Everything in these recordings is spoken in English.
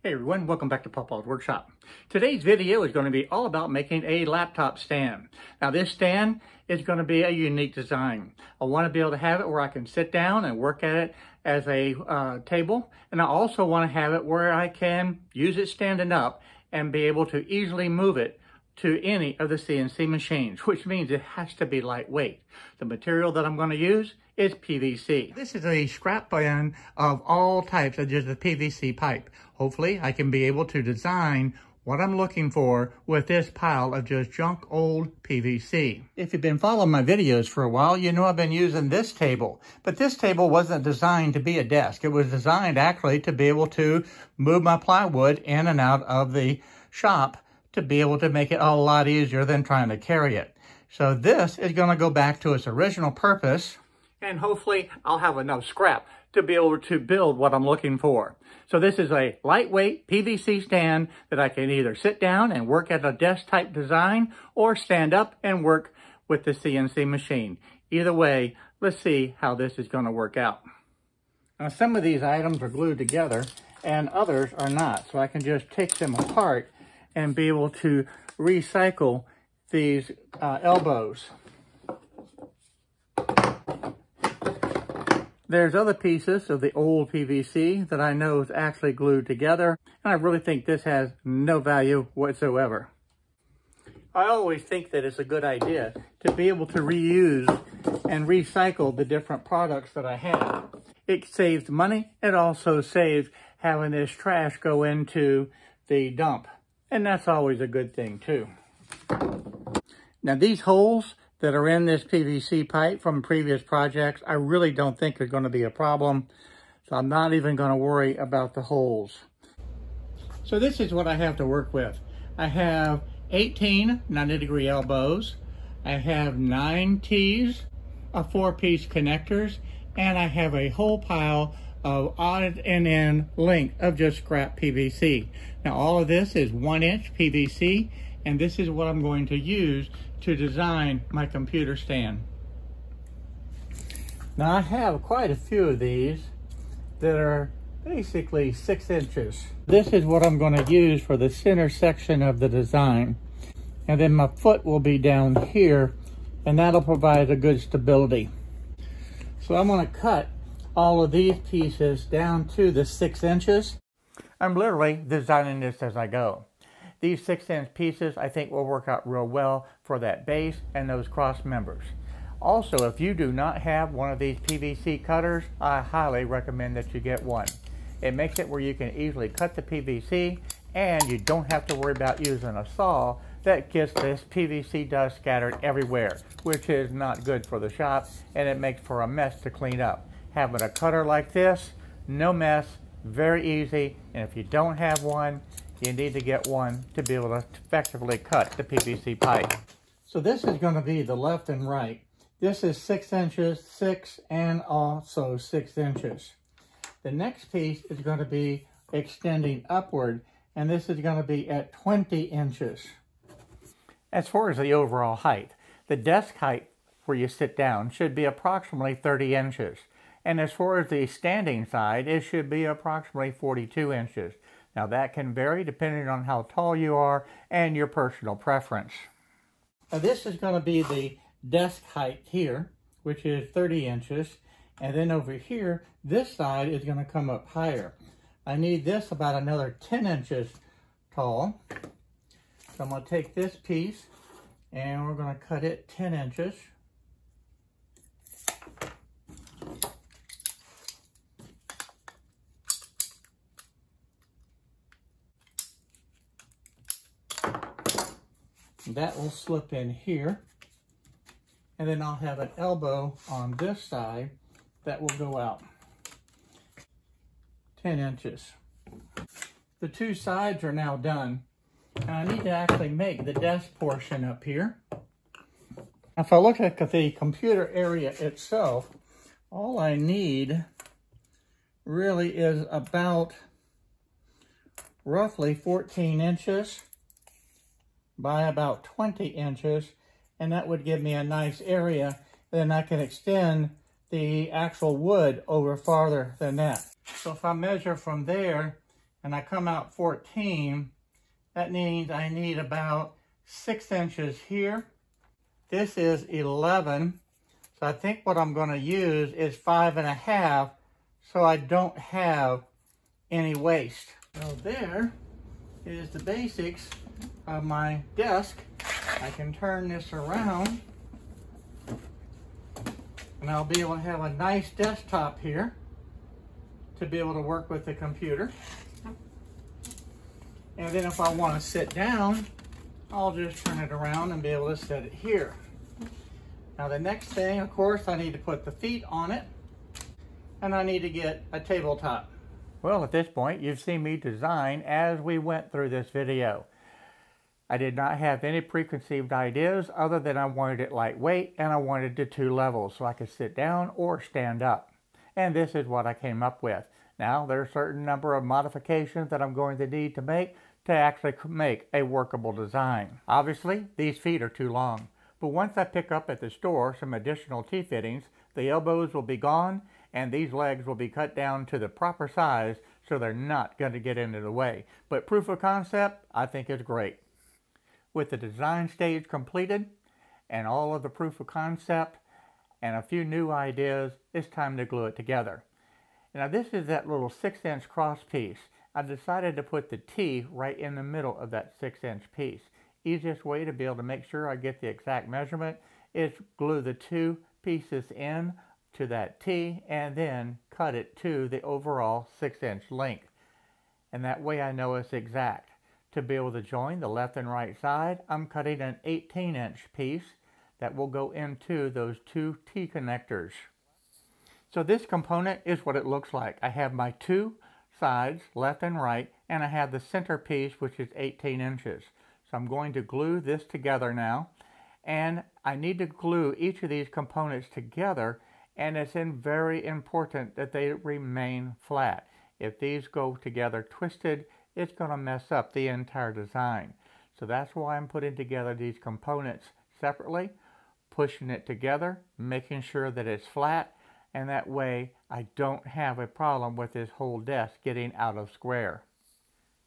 Hey everyone, welcome back to Pawpaw's Workshop. Today's video is going to be all about making a laptop stand. Now this stand is going to be a unique design. I want to be able to have it where I can sit down and work at it as a table, and I also want to have it where I can use it standing up and be able to easily move it to any of the CNC machines, which means it has to be lightweight. The material that I'm going to use is PVC. This is a scrap band of all types of just a PVC pipe. Hopefully I can be able to design what I'm looking for with this pile of just junk old PVC. If you've been following my videos for a while, you know I've been using this table. But this table wasn't designed to be a desk. It was designed actually to be able to move my plywood in and out of the shop to be able to make it a lot easier than trying to carry it. So this is going to go back to its original purpose, and hopefully I'll have enough scrap to be able to build what I'm looking for. So this is a lightweight PVC stand that I can either sit down and work at a desk type design or stand up and work with the CNC machine. Either way, let's see how this is going to work out. Now some of these items are glued together and others are not, so I can just take them apart and be able to recycle these elbows. There's other pieces of the old PVC that I know is actually glued together, and I really think this has no value whatsoever. I always think that it's a good idea to be able to reuse and recycle the different products that I have. It saves money. It also saves having this trash go into the dump. And that's always a good thing too. Now these holes that are in this PVC pipe from previous projects, I really don't think are going to be a problem. So I'm not even going to worry about the holes. So this is what I have to work with. I have 18 90-degree elbows. I have 9 T's of 4-piece connectors. And I have a whole pile of odd and end length of just scrap PVC. Now all of this is 1-inch PVC, and this is what I'm going to use to design my computer stand. Now I have quite a few of these that are basically 6 inches. This is what I'm going to use for the center section of the design. And then my foot will be down here, and that'll provide a good stability. So I'm going to cut all of these pieces down to the 6 inches. I'm literally designing this as I go. These 6-inch pieces I think will work out real well for that base and those cross members. Also, if you do not have one of these PVC cutters, I highly recommend that you get one. It makes it where you can easily cut the PVC, and you don't have to worry about using a saw that gets this PVC dust scattered everywhere, which is not good for the shop, and it makes for a mess to clean up. Having a cutter like this, no mess, very easy, and if you don't have one, you need to get one to be able to effectively cut the PVC pipe. So this is going to be the left and right. This is 6 inches, 6, and also 6 inches. The next piece is going to be extending upward, and this is going to be at 20 inches. As far as the overall height, the desk height where you sit down should be approximately 30 inches. And as far as the standing side, it should be approximately 42 inches. Now that can vary depending on how tall you are and your personal preference. Now this is going to be the desk height here, which is 30 inches. And then over here, this side is going to come up higher. I need this about another 10 inches tall. So I'm going to take this piece and we're going to cut it 10 inches. That will slip in here, and then I'll have an elbow on this side that will go out 10 inches. The 2 sides are now done, and I need to actually make the desk portion up here. If I look at the computer area itself, all I need really is about roughly 14 inches by about 20 inches, and that would give me a nice area. Then I can extend the actual wood over farther than that. So if I measure from there and I come out 14, that means I need about 6 inches here. This is 11, so I think what I'm going to use is 5.5, so I don't have any waste. So there is the basics of my desk. I can turn this around, and I'll be able to have a nice desktop here to be able to work with the computer. And then if I want to sit down, I'll just turn it around and be able to set it here. Now the next thing, of course, I need to put the feet on it, and I need to get a tabletop. Well, at this point, you've seen me design as we went through this video. I did not have any preconceived ideas other than I wanted it lightweight and I wanted the 2 levels so I could sit down or stand up. And this is what I came up with. Now, there are a certain number of modifications that I'm going to need to make to actually make a workable design. Obviously, these feet are too long, but once I pick up at the store some additional T-fittings, the elbows will be gone and these legs will be cut down to the proper size so they're not going to get into the way. But proof of concept, I think, is great. With the design stage completed and all of the proof of concept and a few new ideas, it's time to glue it together. Now this is that little 6-inch cross piece. I decided to put the T right in the middle of that 6-inch piece. Easiest way to be able to make sure I get the exact measurement is glue the 2 pieces in to that T and then cut it to the overall 6-inch length. And that way I know it's exact. To be able to join the left and right side, I'm cutting an 18-inch piece that will go into those 2 T connectors. So this component is what it looks like. I have my 2 sides, left and right, and I have the center piece, which is 18 inches. So I'm going to glue this together now, and I need to glue each of these components together, and it's very important that they remain flat. If these go together twisted, it's going to mess up the entire design. So that's why I'm putting together these components separately, pushing it together, making sure that it's flat, and that way I don't have a problem with this whole desk getting out of square.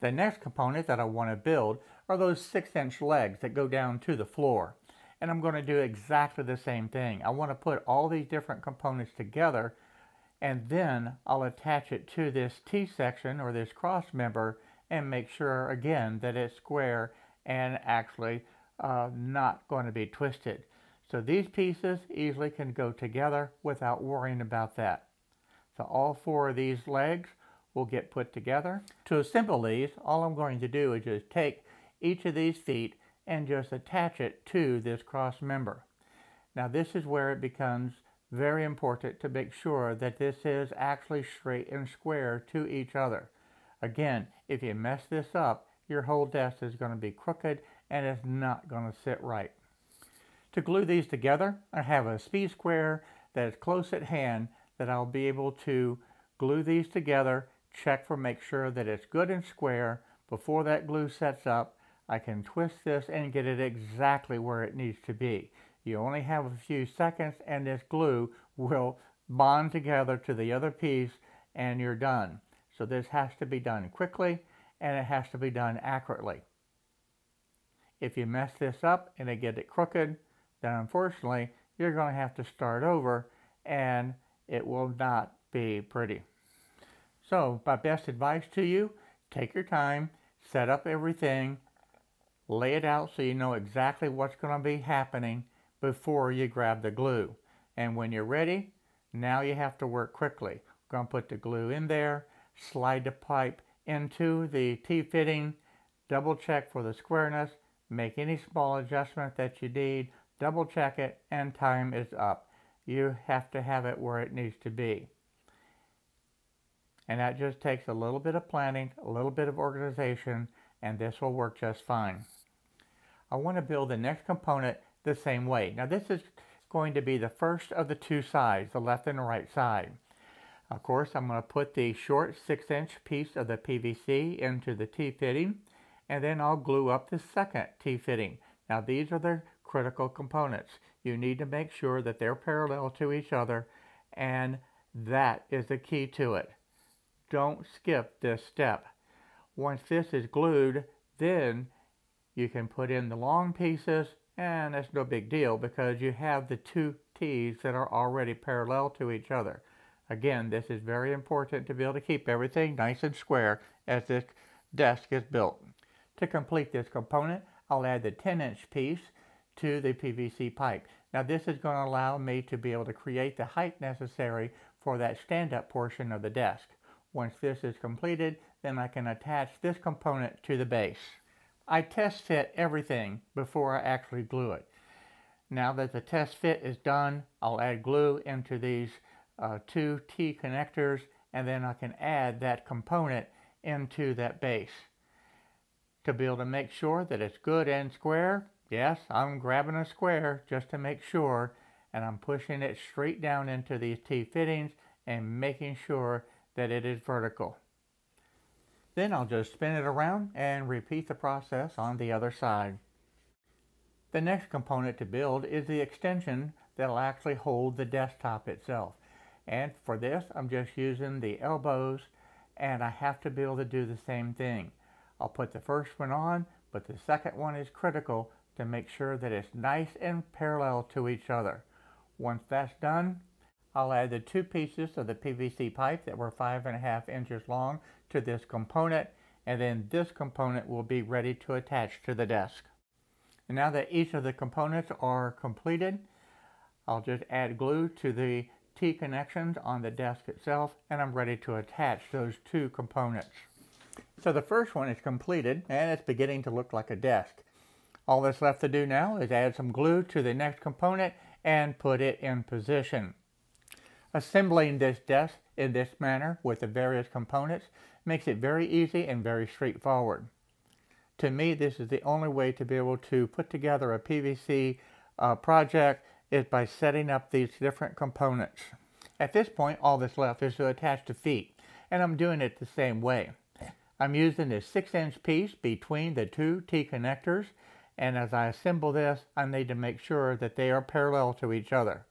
The next component that I want to build are those 6-inch legs that go down to the floor. And I'm going to do exactly the same thing. I want to put all these different components together, and then I'll attach it to this T-section or this cross member and make sure again that it's square and actually not going to be twisted. So these pieces easily can go together without worrying about that. So all 4 of these legs will get put together. To assemble these, all I'm going to do is just take each of these feet and just attach it to this cross member. Now this is where it becomes very important to make sure that this is actually straight and square to each other. Again, if you mess this up, your whole desk is going to be crooked and it's not going to sit right. To glue these together, I have a speed square that is close at hand that I'll be able to glue these together, check make sure that it's good and square. Before that glue sets up, I can twist this and get it exactly where it needs to be. You only have a few seconds and this glue will bond together to the other piece and you're done. So this has to be done quickly and it has to be done accurately. If you mess this up and they get it crooked, then unfortunately you're going to have to start over and it will not be pretty. So my best advice to you, take your time, set up everything, lay it out so you know exactly what's going to be happening before you grab the glue. And when you're ready, now you have to work quickly. We're going to put the glue in there, slide the pipe into the T-fitting, double check for the squareness, make any small adjustment that you need, double check it, and time is up. You have to have it where it needs to be. And that just takes a little bit of planning, a little bit of organization, and this will work just fine. I want to build the next component the same way. Now this is going to be the first of the 2 sides, the left and the right side. Of course, I'm going to put the short 6-inch piece of the PVC into the T-fitting, and then I'll glue up the second T-fitting. Now these are the critical components. You need to make sure that they're parallel to each other, and that is the key to it. Don't skip this step. Once this is glued, then you can put in the long pieces, and that's no big deal because you have the two T's that are already parallel to each other. Again, this is very important to be able to keep everything nice and square as this desk is built. To complete this component, I'll add the 10-inch piece to the PVC pipe. Now this is going to allow me to be able to create the height necessary for that stand-up portion of the desk. Once this is completed, then I can attach this component to the base. I test fit everything before I actually glue it. Now that the test fit is done, I'll add glue into these two T connectors, and then I can add that component into that base. To be able to make sure that it's good and square, yes, I'm grabbing a square just to make sure, and I'm pushing it straight down into these T fittings and making sure that it is vertical. Then I'll just spin it around and repeat the process on the other side. The next component to build is the extension that will actually hold the desktop itself. And for this, I'm just using the elbows, and I have to be able to do the same thing. I'll put the first one on, but the second one is critical to make sure that it's nice and parallel to each other. Once that's done, I'll add the two pieces of the PVC pipe that were 5.5 inches long to this component, and then this component will be ready to attach to the desk. And now that each of the components are completed, I'll just add glue to the T connections on the desk itself, and I'm ready to attach those two components. So the first one is completed, and it's beginning to look like a desk. All that's left to do now is add some glue to the next component and put it in position. Assembling this desk in this manner with the various components makes it very easy and very straightforward. To me, this is the only way to be able to put together a PVC project is by setting up these different components. At this point, all that's left is to attach the feet, and I'm doing it the same way. I'm using this 6-inch piece between the two T connectors, and as I assemble this, I need to make sure that they are parallel to each other.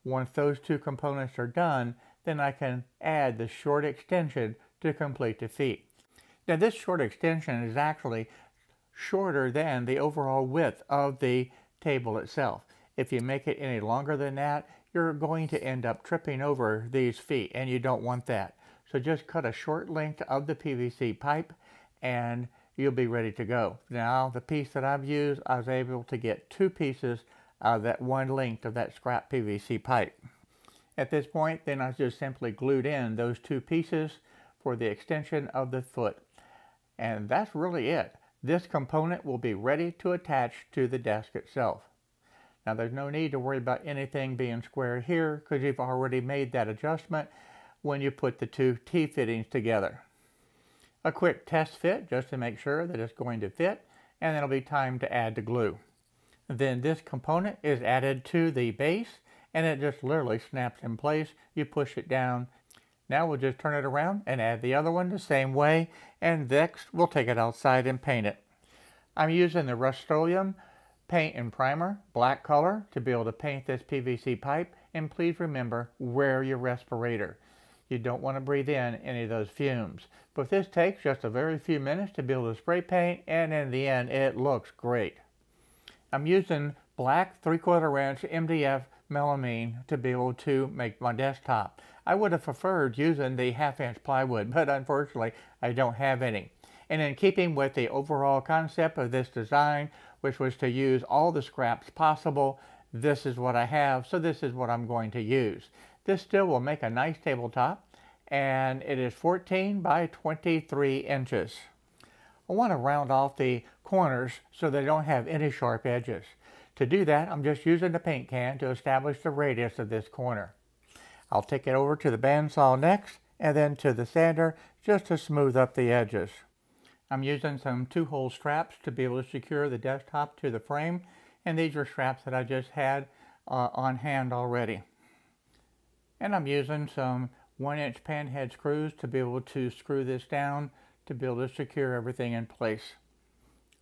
Once those two components are done, then I can add the short extension to complete the feet. Now this short extension is actually shorter than the overall width of the table itself. If you make it any longer than that, you're going to end up tripping over these feet, and you don't want that. So just cut a short length of the PVC pipe and you'll be ready to go. Now the piece that I've used, I was able to get two pieces out of that one length of that scrap PVC pipe. At this point, then I just simply glued in those two pieces for the extension of the foot. And that's really it. This component will be ready to attach to the desk itself. Now there's no need to worry about anything being square here because you've already made that adjustment when you put the two T fittings together. A quick test fit just to make sure that it's going to fit, and then it'll be time to add the glue. Then this component is added to the base, and it just literally snaps in place. You push it down. Now we'll just turn it around and add the other one the same way, and next we'll take it outside and paint it. I'm using the Rust-Oleum paint and primer, black color, to be able to paint this PVC pipe, and please remember, wear your respirator. You don't want to breathe in any of those fumes. But this takes just a very few minutes to be able to spray paint, and in the end it looks great. I'm using black 3/4 inch MDF melamine to be able to make my desktop. I would have preferred using the 1/2 inch plywood, but unfortunately I don't have any. And in keeping with the overall concept of this design, which was to use all the scraps possible, this is what I have, so this is what I'm going to use. This still will make a nice tabletop, and it is 14 by 23 inches. I want to round off the corners so they don't have any sharp edges. To do that, I'm just using the paint can to establish the radius of this corner. I'll take it over to the bandsaw next, and then to the sander just to smooth up the edges. I'm using some 2-hole straps to be able to secure the desktop to the frame, and these are straps that I just had on hand already. And I'm using some 1-inch panhead screws to be able to screw this down to be able to secure everything in place.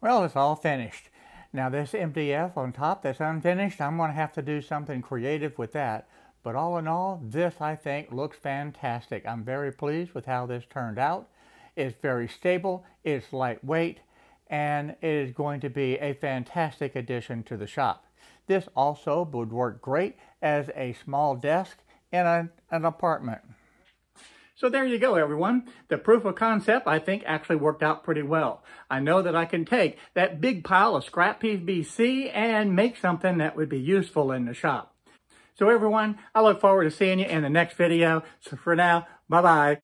Well, it's all finished. Now this MDF on top that's unfinished, I'm going to have to do something creative with that. But all in all, this I think looks fantastic. I'm very pleased with how this turned out. It's very stable, it's lightweight, and it is going to be a fantastic addition to the shop. This also would work great as a small desk in an apartment. So there you go, everyone. The proof of concept, I think, actually worked out pretty well. I know that I can take that big pile of scrap PVC and make something that would be useful in the shop. So everyone, I look forward to seeing you in the next video. So for now, bye-bye.